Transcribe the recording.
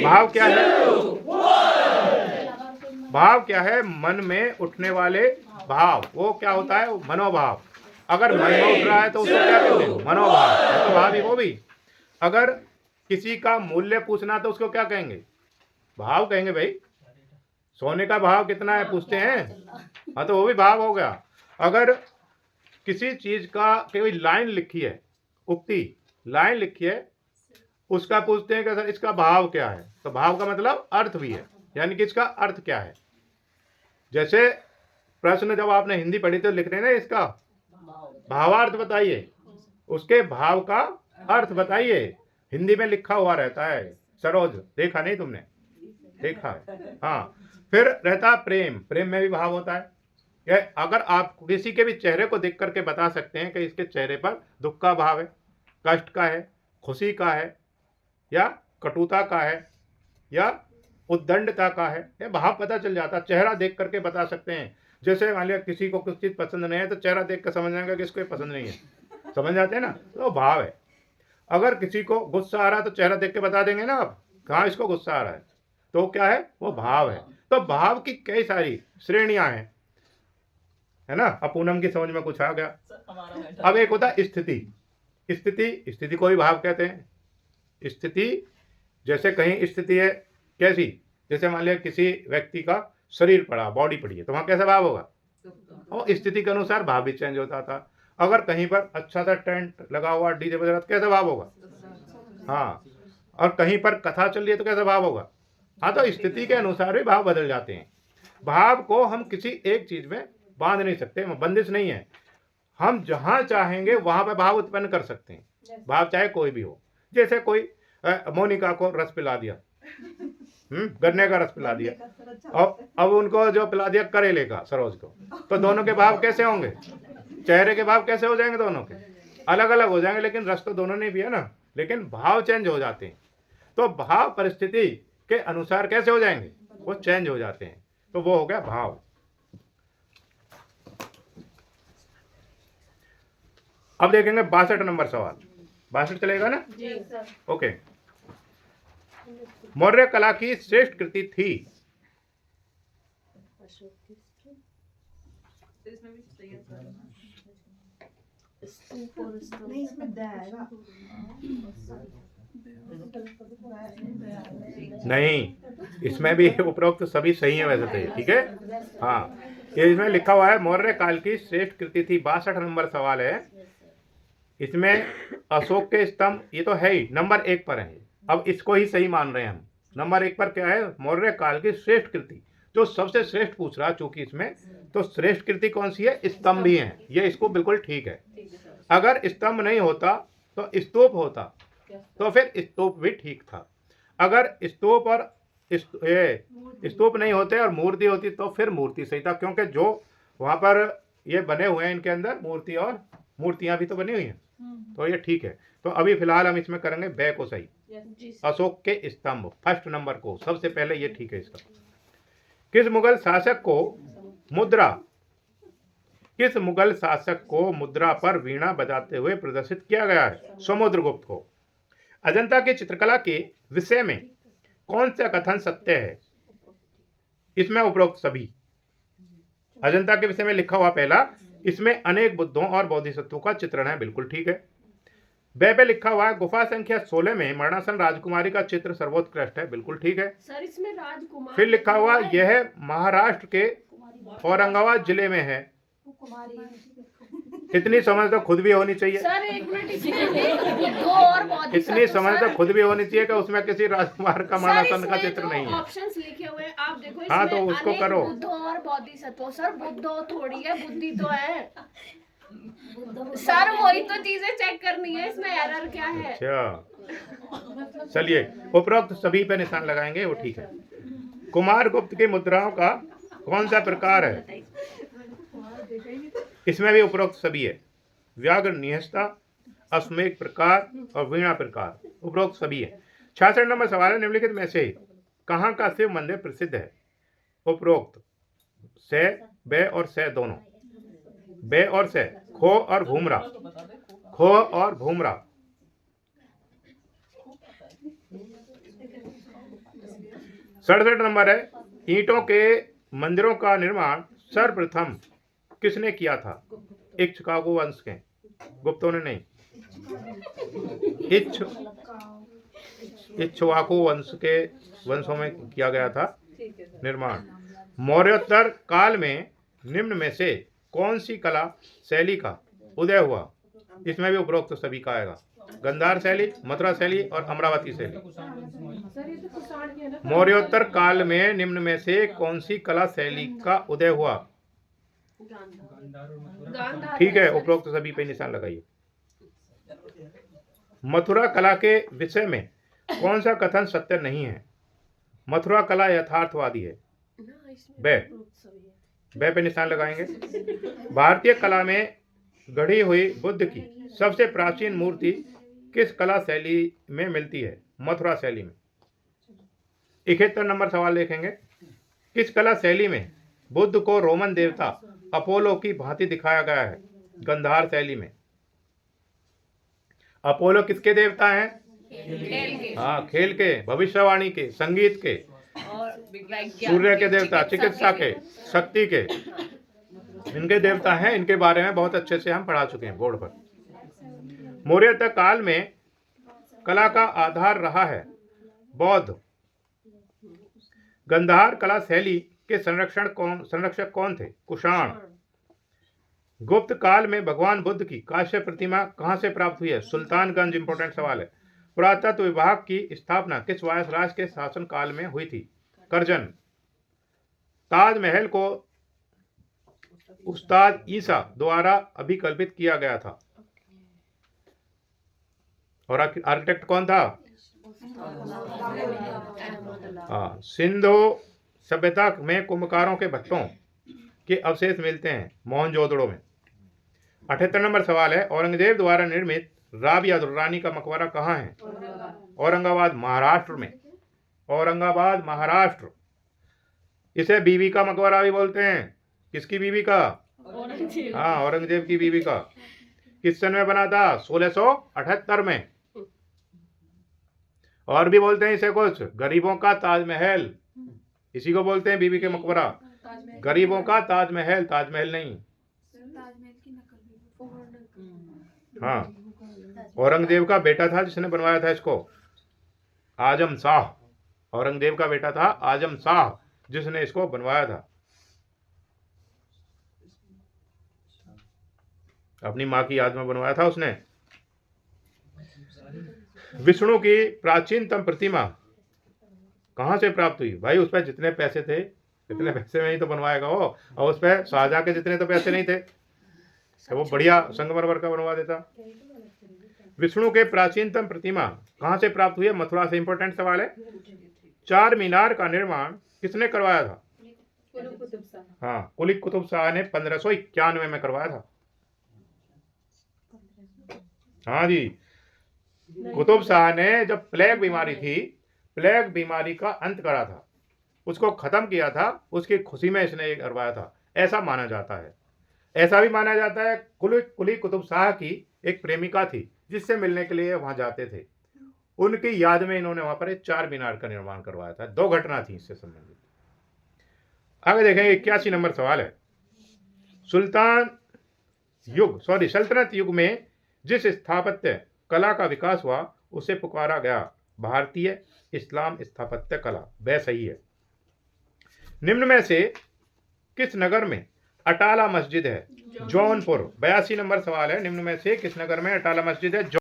भाव क्या है? भाव क्या है? मन में उठने वाले भाव, वो क्या होता है? मनोभाव। अगर मन में उठ रहा है तो उसको क्या कहते हैं? मनोभाव है, तो भाव ही वो भी। अगर किसी का मूल्य पूछना तो उसको क्या कहेंगे? भाव कहेंगे। भाई सोने का भाव कितना है पूछते हैं, हाँ, तो वो भी भाव हो गया। अगर किसी चीज का कोई लाइन लिखी है, उक्ति लाइन लिखी है, उसका पूछते हैं कि सर इसका भाव क्या है, तो भाव का मतलब अर्थ भी है, यानी कि इसका अर्थ क्या है। जैसे प्रश्न जब आपने हिंदी पढ़ी तो लिख रहे ना, इसका भावार्थ बताइए, उसके भाव का अर्थ बताइए। हिंदी में लिखा हुआ रहता है। सरोज, देखा नहीं तुमने? देखा है, हाँ। फिर रहता प्रेम, प्रेम में भी भाव होता है। अगर आप किसी के भी चेहरे को देख करके बता सकते हैं कि इसके चेहरे पर दुख का भाव है, कष्ट का है, खुशी का है, या कटुता का है, या उद्दंडता का है, ये भाव पता चल जाता। चेहरा देख करके बता सकते हैं। जैसे मान लिया किसी को कुछ चीज पसंद नहीं है तो चेहरा देख कर समझ जाएंगे कि इसको पसंद नहीं है, समझ जाते हैं ना, तो भाव है। अगर किसी को गुस्सा आ रहा है तो चेहरा देख के बता देंगे ना आप, कहाँ इसको गुस्सा आ रहा है, तो क्या है? वो भाव है। तो भाव की कई सारी श्रेणियां हैं, है ना। अब पूनम की समझ में कुछ आ गया। अब एक होता स्थिति। स्थिति, स्थिति को भी भाव कहते हैं। स्थिति, जैसे कहीं स्थिति है कैसी, जैसे मान लिया किसी व्यक्ति का शरीर पड़ा, बॉडी पड़ी है, तो वहां कैसा भाव होगा? और स्थिति के अनुसार भाव भी चेंज होता था। अगर कहीं पर अच्छा सा टेंट लगा हुआ, डीजे बज रहा, तो कैसा भाव होगा? हाँ। और कहीं पर कथा चल रही है तो कैसा भाव होगा? हाँ, तो स्थिति के अनुसार भी भाव बदल जाते हैं। भाव को हम किसी एक चीज में बांध नहीं सकते, बंदिश नहीं है। हम जहां चाहेंगे वहां पर भाव उत्पन्न कर सकते हैं, भाव चाहे कोई भी हो। जैसे कोई मोनिका को रस पिला दिया, गन्ने का रस पिला दिया, और अब उनको जो पिला दिया करेले का, सरोज को, तो दोनों के भाव कैसे होंगे? चेहरे के भाव कैसे हो जाएंगे? दोनों के अलग अलग हो जाएंगे, लेकिन रस तो दोनों ने भी है ना, लेकिन भाव चेंज हो जाते हैं। तो भाव परिस्थिति के अनुसार कैसे हो जाएंगे? वो चेंज हो जाते हैं। तो वो हो गया भाव। अब देखेंगे 62 नंबर सवाल। 62 चलेगा ना? जी सर। ओके। मौर्य कला की श्रेष्ठ कृति थी। नहीं, इसमें भी उपरोक्त सभी सही है वैसे तो, ठीक है। हाँ, ये इसमें लिखा हुआ है मौर्य काल की श्रेष्ठ कृति थी। 62 नंबर सवाल है। इसमें अशोक के स्तंभ, ये तो है ही, नंबर 1 पर है। अब इसको ही सही मान रहे हैं हम। नंबर 1 पर क्या है? मौर्य काल की श्रेष्ठ कृति, जो सबसे श्रेष्ठ पूछ रहा चूंकि इसमें, तो श्रेष्ठ कृति कौन सी है? स्तंभ ही है। ये इसको बिल्कुल ठीक है। अगर स्तंभ नहीं होता तो स्तूप होता, तो फिर स्तूप भी ठीक था। अगर स्तूप और स्तूप नहीं होते और मूर्ति होती तो फिर मूर्ति सही था, क्योंकि जो वहां पर ये बने हुए हैं इनके अंदर मूर्ति और मूर्तियां भी तो बनी हुई हैं, तो ये ठीक है। तो अभी फिलहाल हम इसमें करेंगे ब को सही। अशोक के स्तंभ, फर्स्ट नंबर को सबसे पहले, ये ठीक है इसका। किस मुगल शासक को मुद्रा पर वीणा बजाते हुए प्रदर्शित किया गया है? समुद्रगुप्त को। अजंता की चित्रकला के विषय में कौन सा कथन सत्य है? इसमें उपरोक्त सभी। अजंता के विषय में लिखा हुआ पहला, इसमें अनेक बुद्धों और बोधिसत्वों का चित्रण है, बिल्कुल ठीक है। ब पे लिखा हुआ है गुफा संख्या 16 में मरणासन राजकुमारी का चित्र सर्वोत्कृष्ट है, बिल्कुल ठीक है। सर इसमें राजकुमार फिर लिखा हुआ यह महाराष्ट्र के औरंगाबाद जिले में है। इतनी समझ तो खुद भी होनी चाहिए। सर एक मिनट, इसमें इतनी समझ तो खुद भी होनी चाहिए कि उसमें किसी राजकुमार का मरणासन का चित्र नहीं है। ऑप्शंस लिखे हुए हैं आप देखो, हाँ, तो उसको करो। बुद्ध और बोधिसत्व। सर बुद्ध थोड़ी है, बुद्धि तो है। सर वही तो चीजें चेक करनी है, इसमें एरर क्या है? अच्छा, चलिए उपरोक्त सभी पे निशान लगाएंगे, वो ठीक है। कुमार गुप्त की मुद्राओं का कौन सा प्रकार है? इसमें भी उपरोक्त सभी है। व्याघ्र निहस्ता, अश्वमेघ प्रकार और वीणा प्रकार, उपरोक्त सभी है। 66 नंबर सवाल है, निम्नलिखित में से कहाँ का शिव मंदिर प्रसिद्ध है? उपरोक्त से, बे और से दोनों, बे और से, खो और भूमरा, खो और भूमरा। 67 नंबर है, ईंटों के मंदिरों का निर्माण सर्वप्रथम किसने किया था? इक्ष्वाकु वंश के, गुप्तों ने नहीं। इक्ष्वाकु वंश के वंशों में किया गया था निर्माण। मौर्योत्तर काल में निम्न में से कौन सी कला शैली का उदय हुआ? इसमें भी उपरोक्त सभी का आएगा, गंधार शैली, मथुरा शैली और अमरावती शैली। मौर्योत्तर काल में निम्न में से कौन सी कला शैली का उदय हुआ? ठीक है, उपरोक्त सभी पे निशान लगाइए। मथुरा कला के विषय में कौन सा कथन सत्य नहीं है? मथुरा कला यथार्थवादी है। बे पे निशान लगाएंगे। भारतीय कला में गढ़ी हुई बुद्ध की सबसे प्राचीन मूर्ति किस कला शैली में मिलती है? मथुरा शैली में। 71 नंबर सवाल देखेंगे, किस कला शैली में बुद्ध को रोमन देवता अपोलो की भांति दिखाया गया है? गंधार शैली में। अपोलो किसके देवता हैं? हाँ, खेल के, भविष्यवाणी के, संगीत के, सूर्य के देवता, चिकित्सा के, शक्ति के, इनके देवता हैं। इनके बारे में बहुत अच्छे से हम पढ़ा चुके हैं बोर्ड पर। मौर्योत्तर काल में कला का आधार रहा है बौद्ध। गंधार कला शैली के संरक्षक कौन थे? कुषाण। गुप्त काल में भगवान बुद्ध की कांस्य प्रतिमा कहां से प्राप्त हुई है? सुल्तानगंज। इंपॉर्टेंट सवाल है। पुरातत्व विभाग की स्थापना किस वायसराय के शासन काल में हुई थी? करजन। ताजमहल को उस्ताद ईसा द्वारा अभिकल्पित किया गया था और आर्किटेक्ट कौन था? हाँ, सिंधु सभ्यता में कुंभकारों के भट्टों के अवशेष मिलते हैं मोहनजोदड़ो में। 78 नंबर सवाल है, औरंगजेब द्वारा निर्मित राबिया दुर्रानी का मकबरा कहाँ है? औरंगाबाद, महाराष्ट्र में। औरंगाबाद, महाराष्ट्र। इसे बीबी का मकबरा भी बोलते हैं। किसकी बीबी का? हाँ, औरंगजेब की बीबी का। किस सन में बना था? 1678 में। और भी बोलते हैं इसे कुछ, गरीबों का ताजमहल, इसी को बोलते हैं बीबी के मकबरा। गरीबों का ताजमहल, ताजमहल नहीं। हाँ, औरंगजेब का बेटा था जिसने बनवाया था इसको, आजम शाह। औरंगजेब का बेटा था आजम शाह जिसने इसको बनवाया था। अपनी माँ की याद में बनवाया था उसने। विष्णु की प्राचीनतम प्रतिमा कहां से प्राप्त हुई? भाई, उस पर जितने पैसे थे इतने पैसे में ही तो बनवाएगा वो, और उस पर शाहजहां के जितने तो पैसे नहीं थे, तो वो बढ़िया संगमरमर का बनवा देता। विष्णु के प्राचीनतम प्रतिमा कहां से प्राप्त हुई है? मथुरा से। इंपॉर्टेंट सवाल है। चार मीनार का निर्माण किसने करवाया था? हाँ, कुली कुतुब शाह ने 1591 में करवाया था। हाँ जी, कुतुब शाह ने जब प्लेग बीमारी थी, प्लेग बीमारी का अंत करा था, उसको खत्म किया था, उसकी खुशी में इसने ये करवाया था, ऐसा माना जाता है। ऐसा भी माना जाता है कुली कुतुब शाह की एक प्रेमिका थी जिससे मिलने के लिए वहां जाते थे, उनकी याद में इन्होंने वहां पर एक चार मीनार का निर्माण करवाया था। 2 घटना थी इससे संबंधित। आगे देखेंगे 81 नंबर सवाल है, सल्तनत युग में जिस स्थापत्य कला का विकास हुआ उसे पुकारा गया भारतीय इस्लाम स्थापत्य कला। वह सही है। निम्न में से किस नगर में अटाला मस्जिद है? जौनपुर। 82 नंबर सवाल है, निम्न में से किस नगर में अटाला मस्जिद है?